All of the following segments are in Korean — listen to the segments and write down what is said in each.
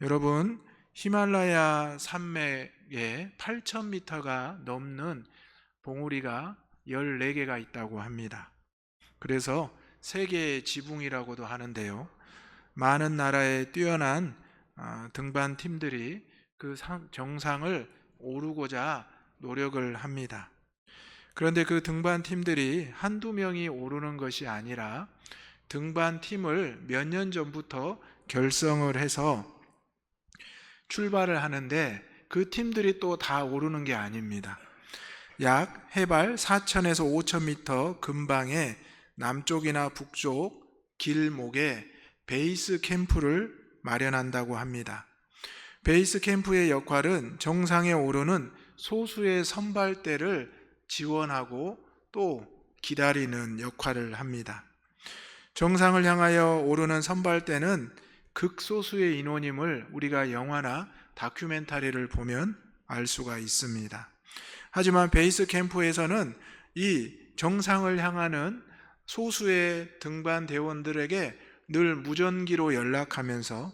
여러분, 히말라야 산맥에 8,000m가 넘는 봉우리가 14개가 있다고 합니다. 그래서 세계의 지붕이라고도 하는데요. 많은 나라의 뛰어난 등반 팀들이 그 정상을 오르고자 노력을 합니다. 그런데 그 등반 팀들이 한두 명이 오르는 것이 아니라 등반 팀을 몇 년 전부터 결성을 해서 출발을 하는데 그 팀들이 또 다 오르는 게 아닙니다. 약 해발 4,000에서 5,000m 근방에 남쪽이나 북쪽 길목에 베이스 캠프를 마련한다고 합니다. 베이스 캠프의 역할은 정상에 오르는 소수의 선발대를 지원하고 또 기다리는 역할을 합니다. 정상을 향하여 오르는 선발대는 극소수의 인원임을 우리가 영화나 다큐멘터리를 보면 알 수가 있습니다. 하지만 베이스 캠프에서는 이 정상을 향하는 소수의 등반 대원들에게 늘 무전기로 연락하면서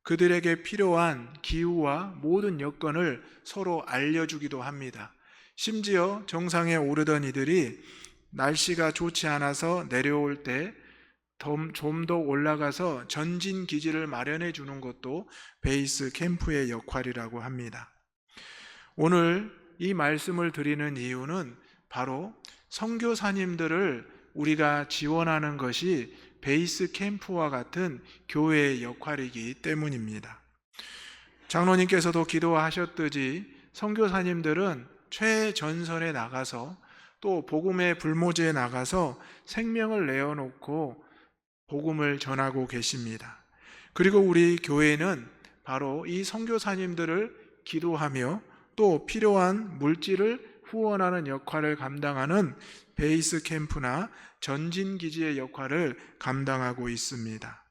그들에게 필요한 기후와 모든 여건을 서로 알려주기도 합니다. 심지어 정상에 오르던 이들이 날씨가 좋지 않아서 내려올 때 좀 더 올라가서 전진 기지를 마련해 주는 것도 베이스 캠프의 역할이라고 합니다. 오늘 이 말씀을 드리는 이유는 바로 선교사님들을 우리가 지원하는 것이 베이스 캠프와 같은 교회의 역할이기 때문입니다. 장로님께서도 기도하셨듯이 선교사님들은 최전선에 나가서 또 복음의 불모지에 나가서 생명을 내어놓고 복음을 전하고 계십니다. 그리고 우리 교회는 바로 이 선교사님들을 기도하며 또 필요한 물질을 후원하는 역할을 감당하는 베이스 캠프나 전진 기지의 역할을 감당하고 있습니다.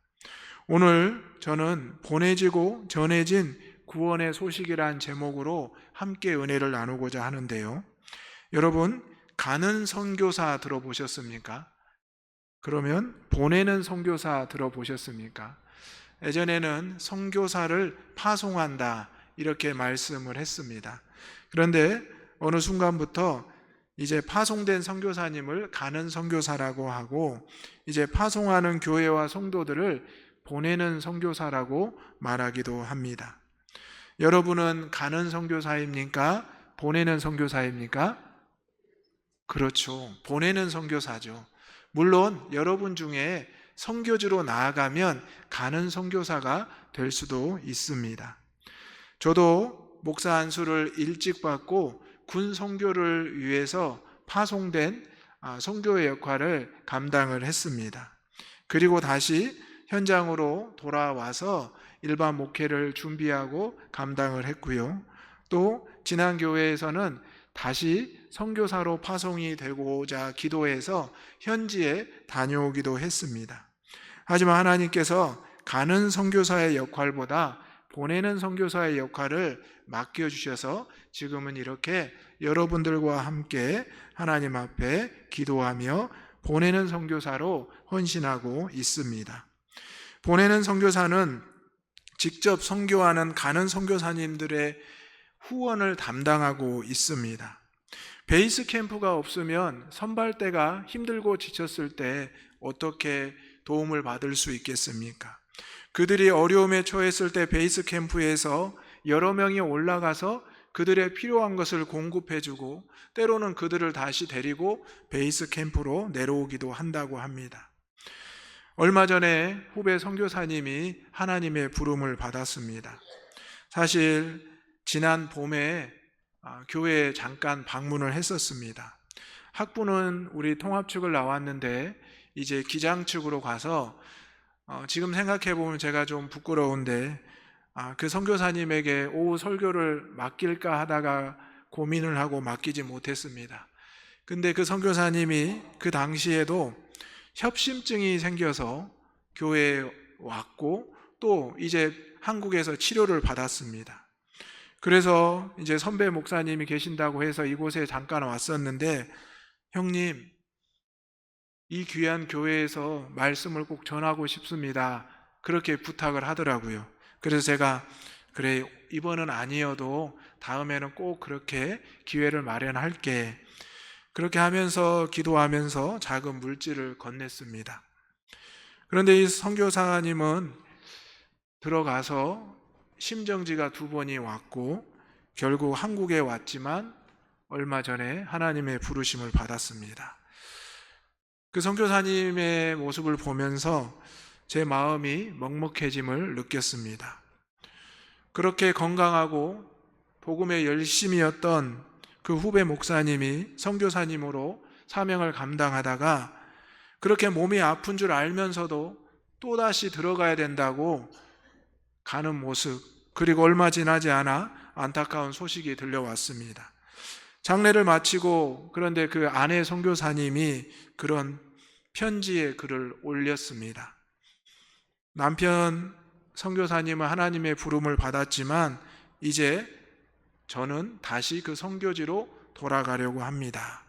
오늘 저는 보내지고 전해진 구원의 소식이란 제목으로 함께 은혜를 나누고자 하는데요. 여러분, 가는 선교사 들어보셨습니까? 그러면 보내는 선교사 들어보셨습니까? 예전에는 선교사를 파송한다 이렇게 말씀을 했습니다. 그런데 어느 순간부터 이제 파송된 선교사님을 가는 선교사라고 하고 이제 파송하는 교회와 성도들을 보내는 선교사라고 말하기도 합니다. 여러분은 가는 선교사입니까? 보내는 선교사입니까? 그렇죠. 보내는 선교사죠. 물론 여러분 중에 선교지로 나아가면 가는 선교사가 될 수도 있습니다. 저도 목사 안수를 일찍 받고 군 선교를 위해서 파송된 선교의 역할을 감당을 했습니다. 그리고 다시 현장으로 돌아와서 일반 목회를 준비하고 감당을 했고요. 또 지난 교회에서는 다시 선교사로 파송이 되고자 기도해서 현지에 다녀오기도 했습니다. 하지만 하나님께서 가는 선교사의 역할보다 보내는 선교사의 역할을 맡겨주셔서 지금은 이렇게 여러분들과 함께 하나님 앞에 기도하며 보내는 선교사로 헌신하고 있습니다. 보내는 선교사는 직접 선교하는 가는 선교사님들의 후원을 담당하고 있습니다. 베이스 캠프가 없으면 선발대가 힘들고 지쳤을 때 어떻게 도움을 받을 수 있겠습니까? 그들이 어려움에 처했을 때 베이스 캠프에서 여러 명이 올라가서 그들의 필요한 것을 공급해주고 때로는 그들을 다시 데리고 베이스 캠프로 내려오기도 한다고 합니다. 얼마 전에 후배 선교사님이 하나님의 부름을 받았습니다. 사실 지난 봄에 교회에 잠깐 방문을 했었습니다. 학부는 우리 통합 측을 나왔는데 이제 기장 측으로 가서 지금 생각해 보면 제가 좀 부끄러운데 그 선교사님에게 오후 설교를 맡길까 하다가 고민을 하고 맡기지 못했습니다. 근데 그 선교사님이 그 당시에도 협심증이 생겨서 교회에 왔고 또 이제 한국에서 치료를 받았습니다. 그래서 이제 선배 목사님이 계신다고 해서 이곳에 잠깐 왔었는데 형님, 이 귀한 교회에서 말씀을 꼭 전하고 싶습니다. 그렇게 부탁을 하더라고요. 그래서 제가 그래, 이번은 아니어도 다음에는 꼭 그렇게 기회를 마련할게. 그렇게 하면서 기도하면서 작은 물질을 건넸습니다. 그런데 이 선교사님은 들어가서 심정지가 2번이 왔고 결국 한국에 왔지만 얼마 전에 하나님의 부르심을 받았습니다. 그 선교사님의 모습을 보면서 제 마음이 먹먹해짐을 느꼈습니다. 그렇게 건강하고 복음에 열심이었던 그 후배 목사님이 선교사님으로 사명을 감당하다가 그렇게 몸이 아픈 줄 알면서도 또다시 들어가야 된다고 가는 모습, 그리고 얼마 지나지 않아 안타까운 소식이 들려왔습니다. 장례를 마치고 그런데 그 아내 선교사님이 그런 편지에 글을 올렸습니다. 남편 선교사님은 하나님의 부름을 받았지만 이제 저는 다시 그 선교지로 돌아가려고 합니다.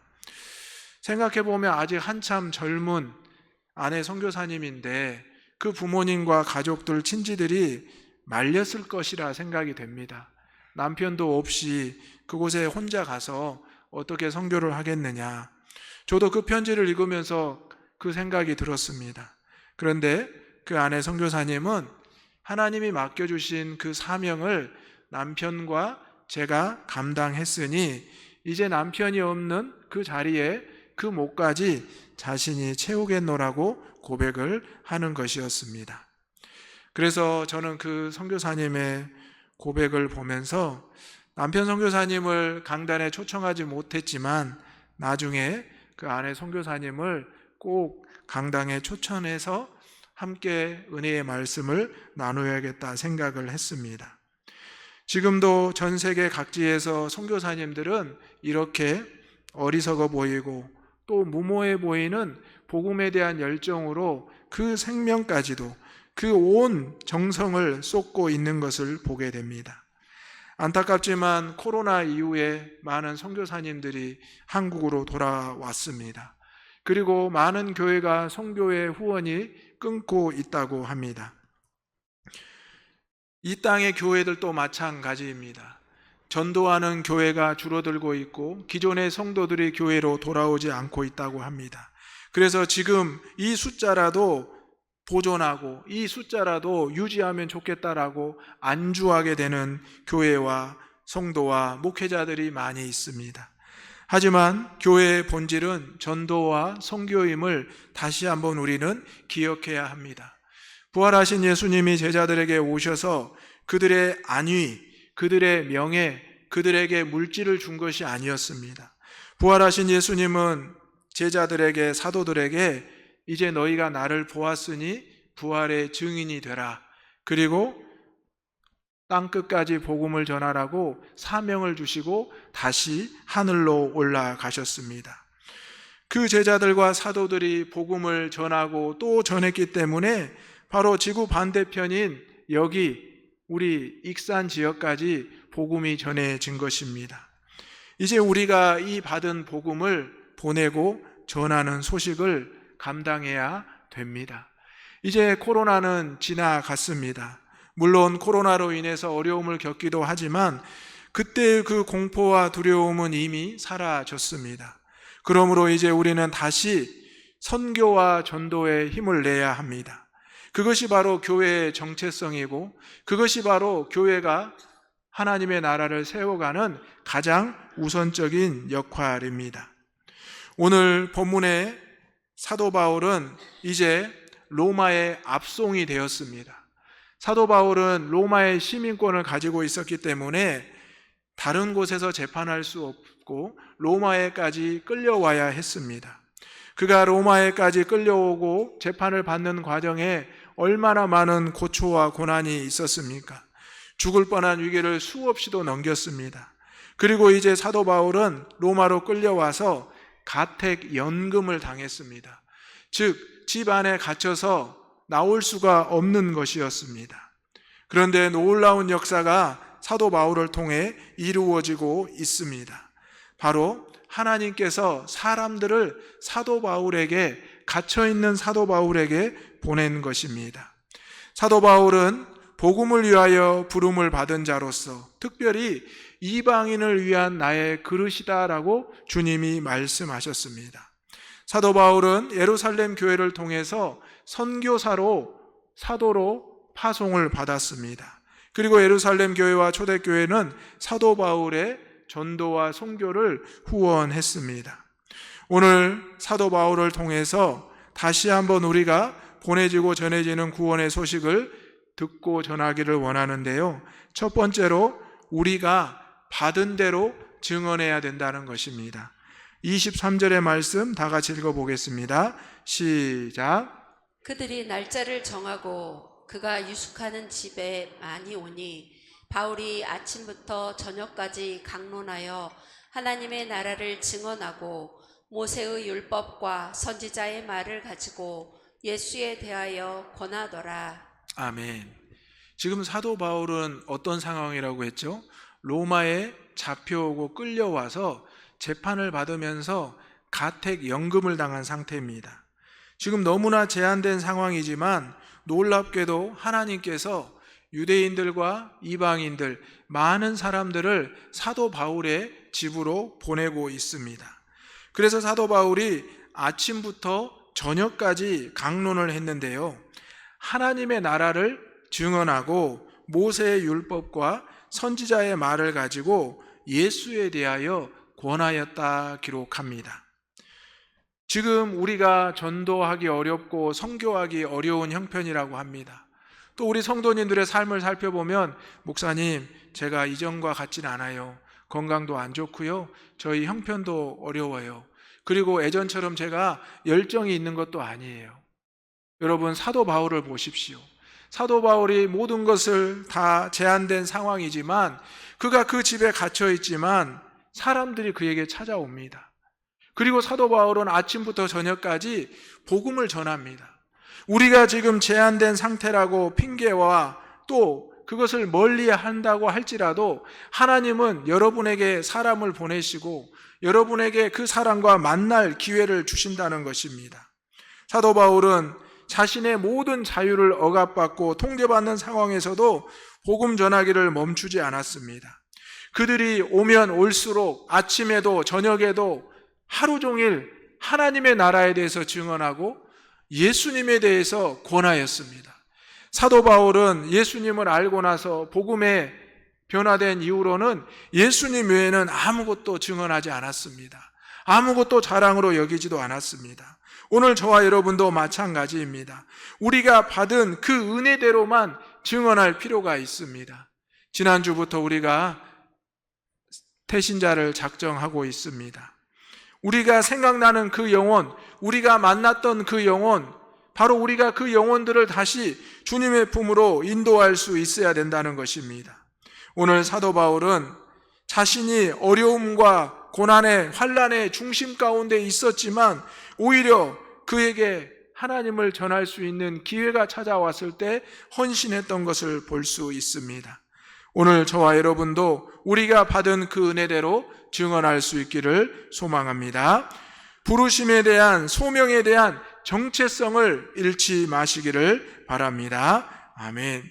생각해보면 아직 한참 젊은 아내 선교사님인데 그 부모님과 가족들, 친지들이 말렸을 것이라 생각이 됩니다. 남편도 없이 그곳에 혼자 가서 어떻게 선교를 하겠느냐. 저도 그 편지를 읽으면서 그 생각이 들었습니다. 그런데 그 아내 선교사님은 하나님이 맡겨주신 그 사명을 남편과 제가 감당했으니 이제 남편이 없는 그 자리에 그 몫까지 자신이 채우겠노라고 고백을 하는 것이었습니다. 그래서 저는 그 선교사님의 고백을 보면서 남편 선교사님을 강단에 초청하지 못했지만 나중에 그 아내 선교사님을 꼭 강당에 초청해서 함께 은혜의 말씀을 나누어야겠다 생각을 했습니다. 지금도 전 세계 각지에서 선교사님들은 이렇게 어리석어 보이고 또 무모해 보이는 복음에 대한 열정으로 그 생명까지도 그 온 정성을 쏟고 있는 것을 보게 됩니다. 안타깝지만 코로나 이후에 많은 선교사님들이 한국으로 돌아왔습니다. 그리고 많은 교회가 선교의 후원이 끊고 있다고 합니다. 이 땅의 교회들도 마찬가지입니다. 전도하는 교회가 줄어들고 있고 기존의 성도들이 교회로 돌아오지 않고 있다고 합니다. 그래서 지금 이 숫자라도 보존하고 이 숫자라도 유지하면 좋겠다라고 안주하게 되는 교회와 성도와 목회자들이 많이 있습니다. 하지만 교회의 본질은 전도와 선교임을 다시 한번 우리는 기억해야 합니다. 부활하신 예수님이 제자들에게 오셔서 그들의 안위, 그들의 명예, 그들에게 물질을 준 것이 아니었습니다. 부활하신 예수님은 제자들에게, 사도들에게 이제 너희가 나를 보았으니 부활의 증인이 되라. 그리고 땅끝까지 복음을 전하라고 사명을 주시고 다시 하늘로 올라가셨습니다. 그 제자들과 사도들이 복음을 전하고 또 전했기 때문에 바로 지구 반대편인 여기 우리 익산 지역까지 복음이 전해진 것입니다. 이제 우리가 이 받은 복음을 보내고 전하는 소식을 감당해야 됩니다. 이제 코로나는 지나갔습니다. 물론 코로나로 인해서 어려움을 겪기도 하지만 그때의 그 공포와 두려움은 이미 사라졌습니다. 그러므로 이제 우리는 다시 선교와 전도에 힘을 내야 합니다. 그것이 바로 교회의 정체성이고 그것이 바로 교회가 하나님의 나라를 세워가는 가장 우선적인 역할입니다. 오늘 본문의 사도 바울은 이제 로마의 압송이 되었습니다. 사도 바울은 로마의 시민권을 가지고 있었기 때문에 다른 곳에서 재판할 수 없고 로마에까지 끌려와야 했습니다. 그가 로마에까지 끌려오고 재판을 받는 과정에 얼마나 많은 고초와 고난이 있었습니까? 죽을 뻔한 위기를 수없이도 넘겼습니다. 그리고 이제 사도 바울은 로마로 끌려와서 가택연금을 당했습니다. 즉, 집 안에 갇혀서 나올 수가 없는 것이었습니다. 그런데 놀라운 역사가 사도 바울을 통해 이루어지고 있습니다. 바로 하나님께서 사람들을 사도 바울에게, 갇혀있는 사도 바울에게 보낸 것입니다. 사도 바울은 복음을 위하여 부름을 받은 자로서 특별히 이방인을 위한 나의 그릇이다라고 주님이 말씀하셨습니다. 사도 바울은 예루살렘 교회를 통해서 선교사로 사도로 파송을 받았습니다. 그리고 예루살렘 교회와 초대교회는 사도 바울의 전도와 선교를 후원했습니다. 오늘 사도 바울을 통해서 다시 한번 우리가 보내지고 전해지는 구원의 소식을 듣고 전하기를 원하는데요. 첫 번째로 우리가 받은 대로 증언해야 된다는 것입니다. 23절의 말씀 다 같이 읽어보겠습니다. 시작. 그들이 날짜를 정하고 그가 유숙하는 집에 많이 오니 바울이 아침부터 저녁까지 강론하여 하나님의 나라를 증언하고 모세의 율법과 선지자의 말을 가지고 예수에 대하여 권하더라. 아멘. 지금 사도 바울은 어떤 상황이라고 했죠? 로마에 잡혀오고 끌려와서 재판을 받으면서 가택 연금을 당한 상태입니다. 지금 너무나 제한된 상황이지만 놀랍게도 하나님께서 유대인들과 이방인들 많은 사람들을 사도 바울의 집으로 보내고 있습니다. 그래서 사도 바울이 아침부터 저녁까지 강론을 했는데요. 하나님의 나라를 증언하고 모세의 율법과 선지자의 말을 가지고 예수에 대하여 권하였다 기록합니다. 지금 우리가 전도하기 어렵고 선교하기 어려운 형편이라고 합니다. 또 우리 성도님들의 삶을 살펴보면 목사님, 제가 이전과 같진 않아요. 건강도 안 좋고요. 저희 형편도 어려워요. 그리고 예전처럼 제가 열정이 있는 것도 아니에요. 여러분, 사도 바울을 보십시오. 사도 바울이 모든 것을 다 제한된 상황이지만 그가 그 집에 갇혀 있지만 사람들이 그에게 찾아옵니다. 그리고 사도 바울은 아침부터 저녁까지 복음을 전합니다. 우리가 지금 제한된 상태라고 핑계와 또 그것을 멀리 한다고 할지라도 하나님은 여러분에게 사람을 보내시고 여러분에게 그 사람과 만날 기회를 주신다는 것입니다. 사도 바울은 자신의 모든 자유를 억압받고 통제받는 상황에서도 복음 전하기를 멈추지 않았습니다. 그들이 오면 올수록 아침에도 저녁에도 하루 종일 하나님의 나라에 대해서 증언하고 예수님에 대해서 권하였습니다. 사도 바울은 예수님을 알고 나서 복음에 변화된 이후로는 예수님 외에는 아무것도 증언하지 않았습니다. 아무것도 자랑으로 여기지도 않았습니다. 오늘 저와 여러분도 마찬가지입니다. 우리가 받은 그 은혜대로만 증언할 필요가 있습니다. 지난주부터 우리가 태신자를 작정하고 있습니다. 우리가 생각나는 그 영혼, 우리가 만났던 그 영혼, 바로 우리가 그 영혼들을 다시 주님의 품으로 인도할 수 있어야 된다는 것입니다. 오늘 사도 바울은 자신이 어려움과 고난의 환난의 중심 가운데 있었지만 오히려 그에게 하나님을 전할 수 있는 기회가 찾아왔을 때 헌신했던 것을 볼 수 있습니다. 오늘 저와 여러분도 우리가 받은 그 은혜대로 증언할 수 있기를 소망합니다. 부르심에 대한, 소명에 대한 정체성을 잃지 마시기를 바랍니다. 아멘.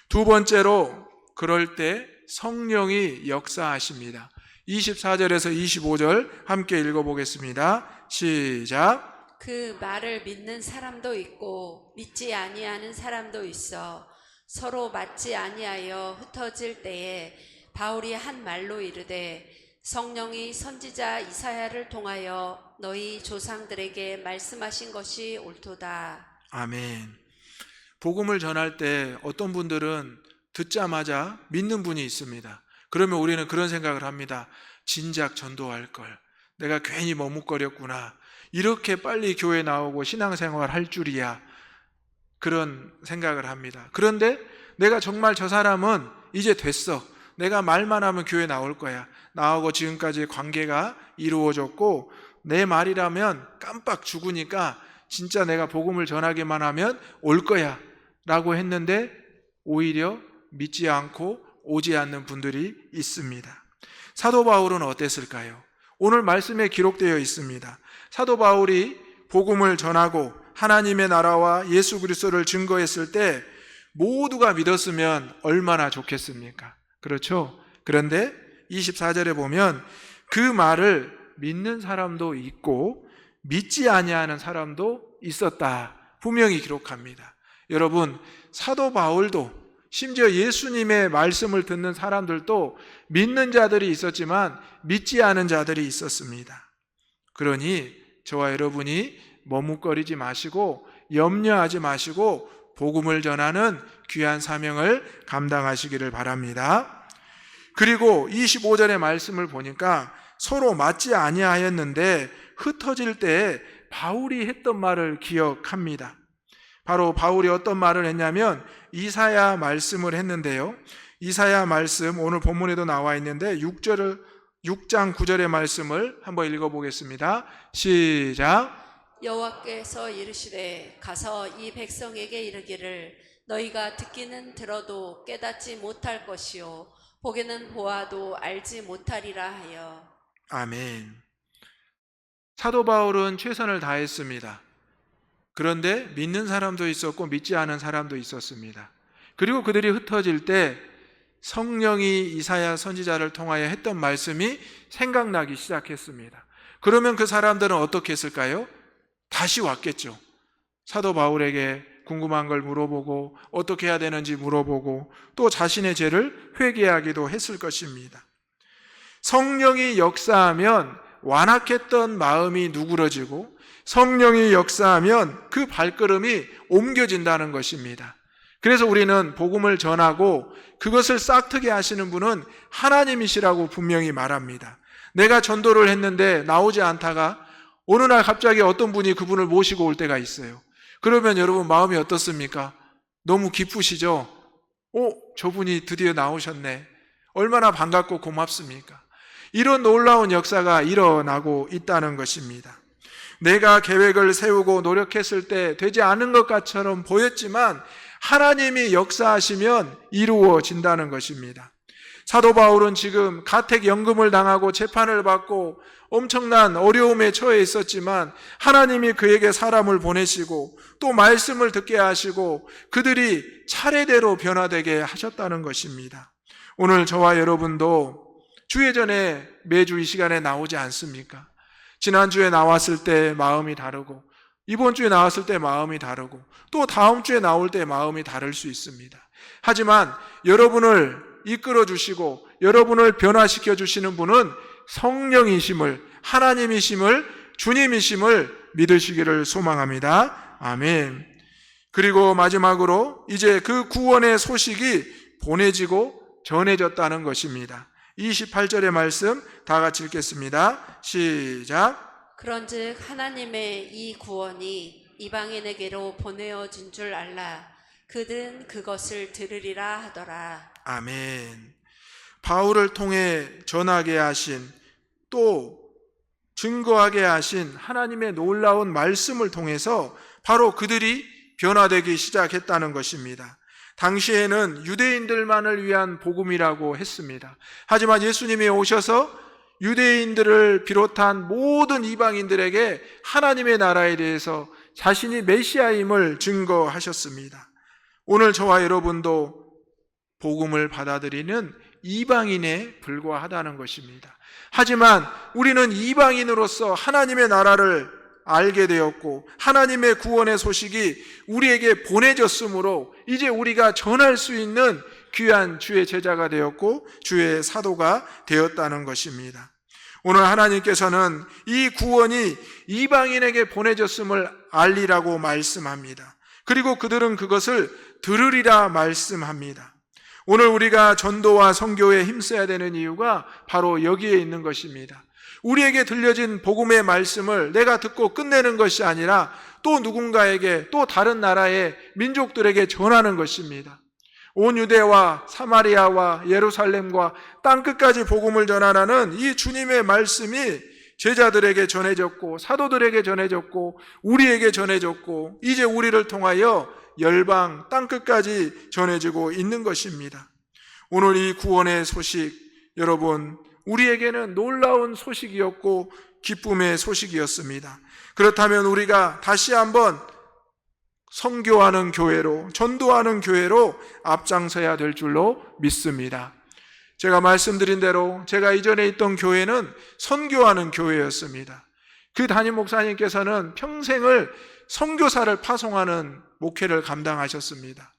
두 번째로, 그럴 때 성령이 역사하십니다. 24절에서 25절 함께 읽어보겠습니다. 시작. 그 말을 믿는 사람도 있고 믿지 아니하는 사람도 있어 서로 맞지 아니하여 흩어질 때에 바울이 한 말로 이르되 성령이 선지자 이사야를 통하여 너희 조상들에게 말씀하신 것이 옳도다. 아멘. 복음을 전할 때 어떤 분들은 듣자마자 믿는 분이 있습니다. 그러면 우리는 그런 생각을 합니다. 진작 전도할 걸. 내가 괜히 머뭇거렸구나. 이렇게 빨리 교회 나오고 신앙생활 할 줄이야. 그런 생각을 합니다. 그런데 내가 정말 저 사람은 이제 됐어. 내가 말만 하면 교회 나올 거야. 나하고 지금까지 관계가 이루어졌고 내 말이라면 깜빡 죽으니까 진짜 내가 복음을 전하기만 하면 올 거야 라고 했는데 오히려 믿지 않고 오지 않는 분들이 있습니다. 사도 바울은 어땠을까요? 오늘 말씀에 기록되어 있습니다. 사도 바울이 복음을 전하고 하나님의 나라와 예수 그리스도를 증거했을 때 모두가 믿었으면 얼마나 좋겠습니까? 그렇죠? 그런데 24절에 보면 그 말을 믿는 사람도 있고 믿지 아니하는 사람도 있었다. 분명히 기록합니다. 여러분, 사도 바울도 심지어 예수님의 말씀을 듣는 사람들도 믿는 자들이 있었지만 믿지 않은 자들이 있었습니다. 그러니 저와 여러분이 머뭇거리지 마시고 염려하지 마시고 복음을 전하는 귀한 사명을 감당하시기를 바랍니다. 그리고 25절의 말씀을 보니까 서로 맞지 아니하였는데 흩어질 때 바울이 했던 말을 기억합니다. 바로 바울이 어떤 말을 했냐면 이사야 말씀을 했는데요. 이사야 말씀 오늘 본문에도 나와 있는데 6장 9절의 말씀을 한번 읽어보겠습니다. 시작. 여호와께서 이르시되 가서 이 백성에게 이르기를 너희가 듣기는 들어도 깨닫지 못할 것이요 보기는 보아도 알지 못하리라 하여. 아멘. 사도 바울은 최선을 다했습니다. 그런데 믿는 사람도 있었고 믿지 않은 사람도 있었습니다. 그리고 그들이 흩어질 때 성령이 이사야 선지자를 통하여 했던 말씀이 생각나기 시작했습니다. 그러면 그 사람들은 어떻게 했을까요? 다시 왔겠죠. 사도 바울에게 궁금한 걸 물어보고 어떻게 해야 되는지 물어보고 또 자신의 죄를 회개하기도 했을 것입니다. 성령이 역사하면 완악했던 마음이 누그러지고 성령이 역사하면 그 발걸음이 옮겨진다는 것입니다. 그래서 우리는 복음을 전하고 그것을 싹트게 하시는 분은 하나님이시라고 분명히 말합니다. 내가 전도를 했는데 나오지 않다가 어느 날 갑자기 어떤 분이 그분을 모시고 올 때가 있어요. 그러면 여러분 마음이 어떻습니까? 너무 기쁘시죠? 저분이 드디어 나오셨네. 얼마나 반갑고 고맙습니까? 이런 놀라운 역사가 일어나고 있다는 것입니다. 내가 계획을 세우고 노력했을 때 되지 않은 것처럼 보였지만 하나님이 역사하시면 이루어진다는 것입니다. 사도 바울은 지금 가택연금을 당하고 재판을 받고 엄청난 어려움에 처해 있었지만 하나님이 그에게 사람을 보내시고 또 말씀을 듣게 하시고 그들이 차례대로 변화되게 하셨다는 것입니다. 오늘 저와 여러분도 주예전에 매주 이 시간에 나오지 않습니까? 지난주에 나왔을 때 마음이 다르고 이번 주에 나왔을 때 마음이 다르고 또 다음 주에 나올 때 마음이 다를 수 있습니다. 하지만 여러분을 이끌어 주시고 여러분을 변화시켜 주시는 분은 성령이심을, 하나님이심을, 주님이심을 믿으시기를 소망합니다. 아멘. 그리고 마지막으로 이제 그 구원의 소식이 보내지고 전해졌다는 것입니다. 28절의 말씀 다 같이 읽겠습니다. 시작. 그런즉 하나님의 이 구원이 이방인에게로 보내어진 줄 알라. 그들은 그것을 들으리라 하더라. 아멘. 바울을 통해 전하게 하신 또 증거하게 하신 하나님의 놀라운 말씀을 통해서 바로 그들이 변화되기 시작했다는 것입니다. 당시에는 유대인들만을 위한 복음이라고 했습니다. 하지만 예수님이 오셔서 유대인들을 비롯한 모든 이방인들에게 하나님의 나라에 대해서 자신이 메시아임을 증거하셨습니다. 오늘 저와 여러분도 복음을 받아들이는 이방인에 불과하다는 것입니다. 하지만 우리는 이방인으로서 하나님의 나라를 알게 되었고 하나님의 구원의 소식이 우리에게 보내졌으므로 이제 우리가 전할 수 있는 귀한 주의 제자가 되었고 주의 사도가 되었다는 것입니다. 오늘 하나님께서는 이 구원이 이방인에게 보내졌음을 알리라고 말씀합니다. 그리고 그들은 그것을 들으리라 말씀합니다. 오늘 우리가 전도와 선교에 힘써야 되는 이유가 바로 여기에 있는 것입니다. 우리에게 들려진 복음의 말씀을 내가 듣고 끝내는 것이 아니라 또 누군가에게 또 다른 나라의 민족들에게 전하는 것입니다. 온 유대와 사마리아와 예루살렘과 땅끝까지 복음을 전하라는 이 주님의 말씀이 제자들에게 전해졌고 사도들에게 전해졌고 우리에게 전해졌고 이제 우리를 통하여 열방 땅끝까지 전해지고 있는 것입니다. 오늘 이 구원의 소식, 여러분 우리에게는 놀라운 소식이었고 기쁨의 소식이었습니다. 그렇다면 우리가 다시 한번 선교하는 교회로, 전도하는 교회로 앞장서야 될 줄로 믿습니다. 제가 말씀드린 대로 제가 이전에 있던 교회는 선교하는 교회였습니다. 그 담임 목사님께서는 평생을 선교사를 파송하는 목회를 감당하셨습니다.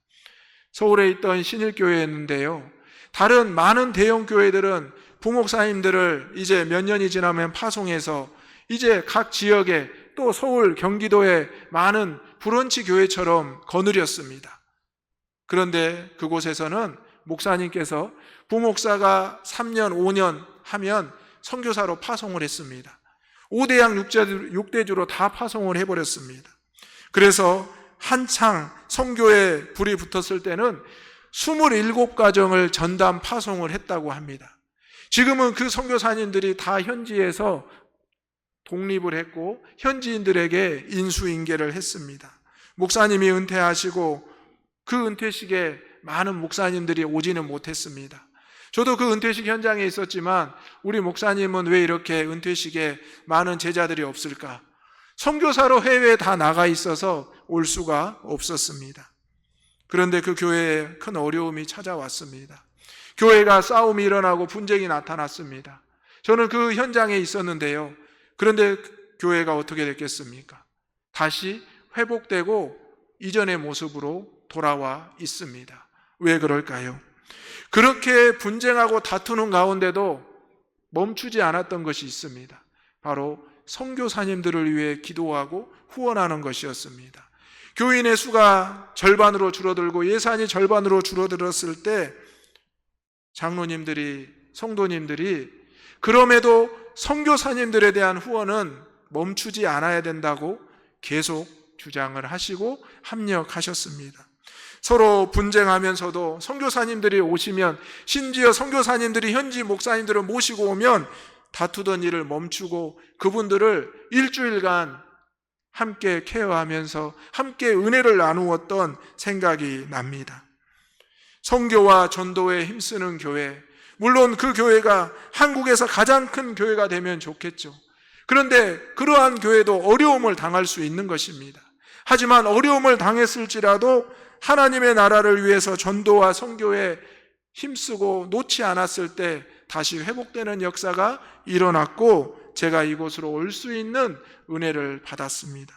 서울에 있던 신일교회였는데요, 다른 많은 대형 교회들은 부목사님들을 이제 몇 년이 지나면 파송해서 이제 각 지역에, 또 서울, 경기도에 많은 브런치 교회처럼 거느렸습니다. 그런데 그곳에서는 목사님께서 부목사가 3년, 5년 하면 선교사로 파송을 했습니다. 5대양 6대주로 다 파송을 해버렸습니다. 그래서 한창 선교에 불이 붙었을 때는 27가정을 전담 파송을 했다고 합니다. 지금은 그 선교사님들이 다 현지에서 독립을 했고 현지인들에게 인수인계를 했습니다. 목사님이 은퇴하시고 그 은퇴식에 많은 목사님들이 오지는 못했습니다. 저도 그 은퇴식 현장에 있었지만 우리 목사님은 왜 이렇게 은퇴식에 많은 제자들이 없을까? 선교사로 해외에 다 나가 있어서 올 수가 없었습니다. 그런데 그 교회에 큰 어려움이 찾아왔습니다. 교회가 싸움이 일어나고 분쟁이 나타났습니다. 저는 그 현장에 있었는데요. 그런데 교회가 어떻게 됐겠습니까? 다시 회복되고 이전의 모습으로 돌아와 있습니다. 왜 그럴까요? 그렇게 분쟁하고 다투는 가운데도 멈추지 않았던 것이 있습니다. 바로 선교사님들을 위해 기도하고 후원하는 것이었습니다. 교인의 수가 절반으로 줄어들고 예산이 절반으로 줄어들었을 때 장로님들이, 성도님들이 그럼에도 선교사님들에 대한 후원은 멈추지 않아야 된다고 계속 주장을 하시고 합력하셨습니다. 서로 분쟁하면서도 선교사님들이 오시면, 심지어 선교사님들이 현지 목사님들을 모시고 오면 다투던 일을 멈추고 그분들을 일주일간 함께 케어하면서 함께 은혜를 나누었던 생각이 납니다. 선교와 전도에 힘쓰는 교회, 물론 그 교회가 한국에서 가장 큰 교회가 되면 좋겠죠. 그런데 그러한 교회도 어려움을 당할 수 있는 것입니다. 하지만 어려움을 당했을지라도 하나님의 나라를 위해서 전도와 선교에 힘쓰고 놓지 않았을 때 다시 회복되는 역사가 일어났고 제가 이곳으로 올 수 있는 은혜를 받았습니다.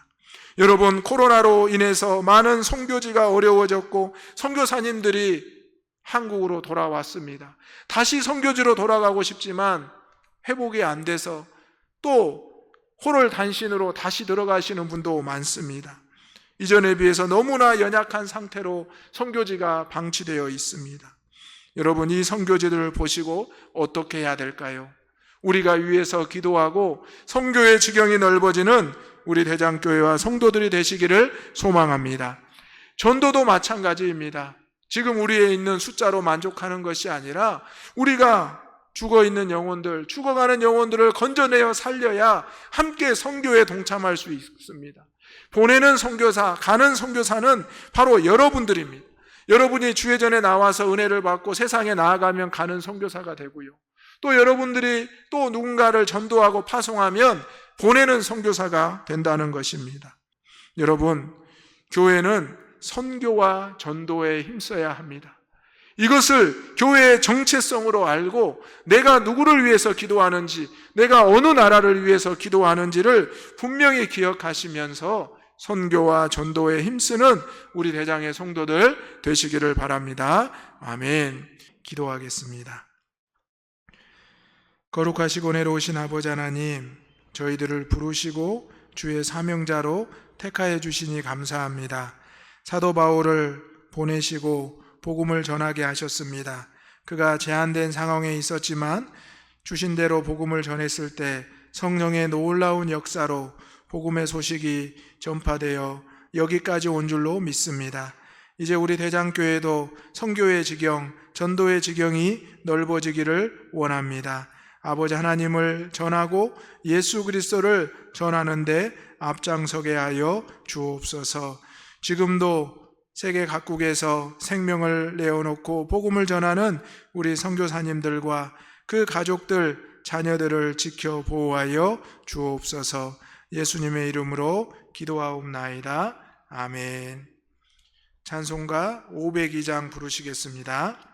여러분, 코로나로 인해서 많은 선교지가 어려워졌고 선교사님들이 한국으로 돌아왔습니다. 다시 선교지로 돌아가고 싶지만 회복이 안 돼서 또 혼혈단신으로 다시 들어가시는 분도 많습니다. 이전에 비해서 너무나 연약한 상태로 선교지가 방치되어 있습니다. 여러분, 이 선교지들을 보시고 어떻게 해야 될까요? 우리가 위에서 기도하고 선교의 지경이 넓어지는 우리 대장교회와 성도들이 되시기를 소망합니다. 전도도 마찬가지입니다. 지금 우리에 있는 숫자로 만족하는 것이 아니라 우리가 죽어있는 영혼들, 죽어가는 영혼들을 건져내어 살려야 함께 선교에 동참할 수 있습니다. 보내는 선교사, 가는 선교사는 바로 여러분들입니다. 여러분이 주회전에 나와서 은혜를 받고 세상에 나아가면 가는 선교사가 되고요. 또 여러분들이 또 누군가를 전도하고 파송하면 보내는 선교사가 된다는 것입니다. 여러분, 교회는 선교와 전도에 힘써야 합니다. 이것을 교회의 정체성으로 알고 내가 누구를 위해서 기도하는지, 내가 어느 나라를 위해서 기도하는지를 분명히 기억하시면서 선교와 전도에 힘쓰는 우리 대장의 성도들 되시기를 바랍니다. 아멘. 기도하겠습니다. 거룩하시고 은혜로우신 아버지 하나님, 저희들을 부르시고 주의 사명자로 택하여 주시니 감사합니다. 사도 바울을 보내시고 복음을 전하게 하셨습니다. 그가 제한된 상황에 있었지만 주신 대로 복음을 전했을 때 성령의 놀라운 역사로 복음의 소식이 전파되어 여기까지 온 줄로 믿습니다. 이제 우리 대장교회도 선교의 지경, 전도의 지경이 넓어지기를 원합니다. 아버지 하나님을 전하고 예수 그리스도를 전하는데 앞장서게 하여 주옵소서. 지금도 세계 각국에서 생명을 내어놓고 복음을 전하는 우리 선교사님들과 그 가족들, 자녀들을 지켜 보호하여 주옵소서. 예수님의 이름으로 기도하옵나이다. 아멘. 찬송가 502장 부르시겠습니다.